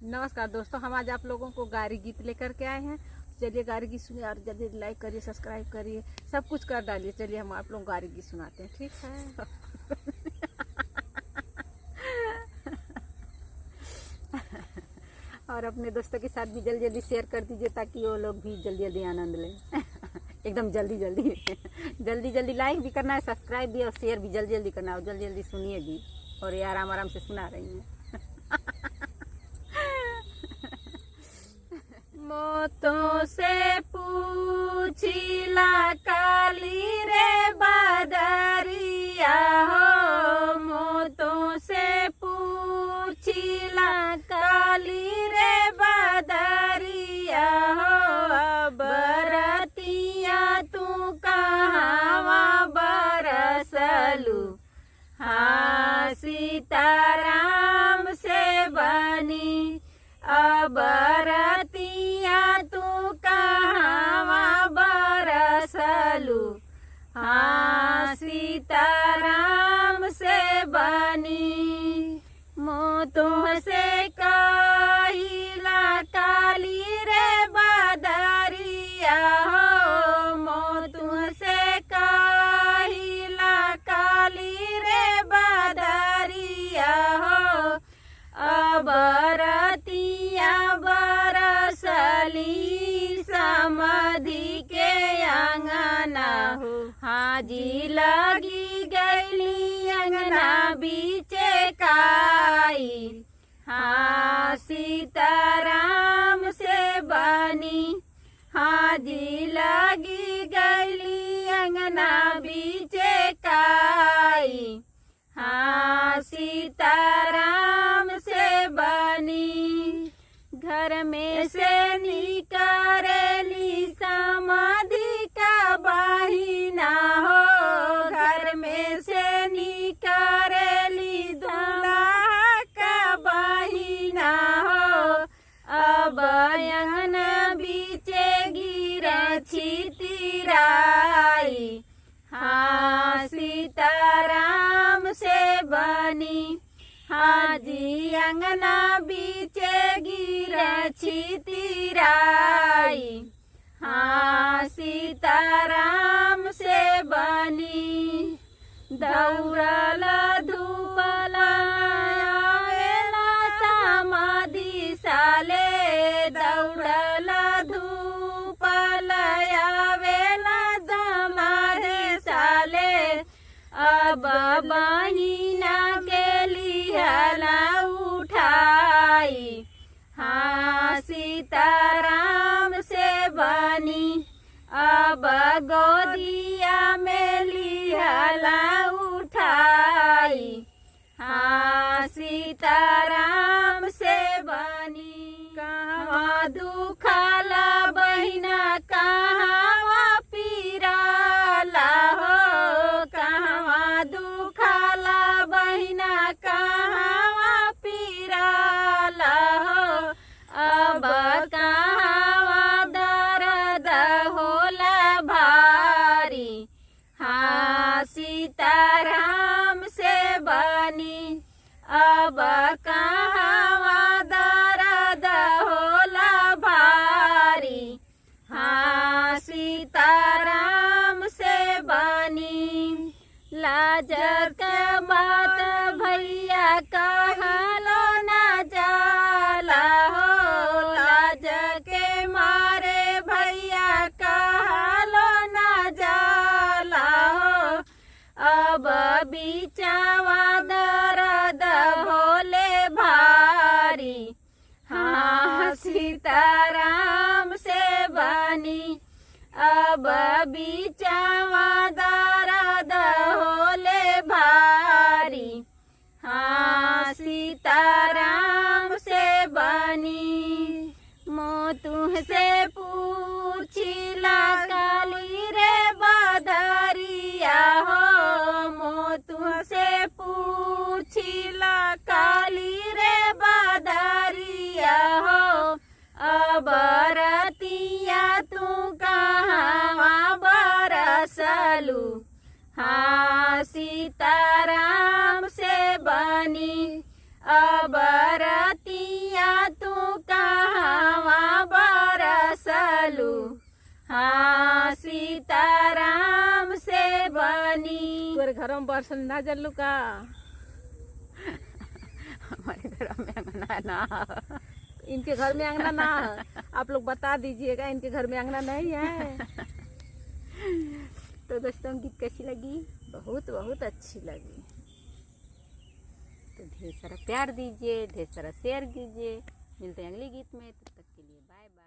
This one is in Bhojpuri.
नमस्कार दोस्तों, हम आज आप लोगों को गारी गीत लेकर के आए हैं। चलिए गारी गीत सुनिए और जल्दी लाइक करिए, सब्सक्राइब करिए, सब कुछ कर डालिए। चलिए हम आप लोग गारी गीत सुनाते हैं, ठीक है। और अपने दोस्तों के साथ भी जल्दी जल्दी शेयर कर दीजिए ताकि वो लोग भी जल्दी जल्दी आनंद लें। एकदम जल्दी जल्दी जल्दी जल्दी लाइक भी करना है, सब्सक्राइब भी और शेयर भी जल्दी जल्दी करना है। और जल्दी जल्दी सुनिए भी, और ये आराम आराम से सुना रही हैं। मोतों से पूछिला काली रे बदरिया हो, मोतों से पूछिला काली रे बदरिया हो। बरतिया तू कहावा बरसलू, हाँ सीताराम से बनी। बरतिया तू कहावा बरसलू, हाँ सीताराम से बनी। मोतों से कहिला काली रे बदरिया हो, मोतों से कहिला काली रे बदरिया हो। बरतिया बरसली समधि के अंगना हो, हाजी लगी गैली अंगना बीचे काई। हाँ सीताराम से बनी, हाजी लगी गैली अंगना बीचे काई। हाँ सीताराम से बनी। घर में से निकरेली समाधि का बहिना हो, घर में से निकरेली दूल्हा का बहिना हो। अब अंगना बीचे गिरे छितिराई, हाँ सीताराम से बनी। हाजी अंगना बीचे गिरे छितिराई, हाँ सीताराम से बनी। दौड़ल धूपल आवेला समाधि साले, दौड़ल धूपल आवेला समाधि साले। अब बहिना के लिहला उठाई, हाँ सीताराम से बनी। अब गोदिया में लिहला उठाई, हाँ सीताराम से बनी। कहाँ दुखला बहिना कहाँ पीराला हो, कहाँ दुखला बहिना कहाँ पीराला हो। अब कहाँ दर्द होला भारी, हाँ सीताराम से बनी। अब कहाँ दर्द होला भारी, हाँ सीताराम से बनी। लाज के बात भैया कहलो न जाला हो, लाज के मारे भैया कहलो न जाला हो। अब बिचावा दर्द भोले भारी, हाँ सीताराम से बनी। अब बिचावा दर्द होले भारी, हाँ सीताराम से बनी। मोतुह से पूछिला काली रे बदरिया हो, मोतुह से पूछिला काली रे बदरिया हो। बरतिया तू कहाँ बरसलू, हाँ सीताराम से बनी। अब रतिया तू सीताराम से बनी। तोरे घर में बरसन ना जल्लू का? हमारे घर में अंगना ना, इनके घर में अंगना ना है। आप लोग बता दीजिएगा, इनके घर में अंगना नहीं है। तो दोस्तों गीत कैसी लगी? बहुत बहुत अच्छी लगी। तो ढेर सारा प्यार दीजिए, ढेर सारा शेयर कीजिए। मिलते हैं अगले गीत में, तब तक के लिए बाय बाय।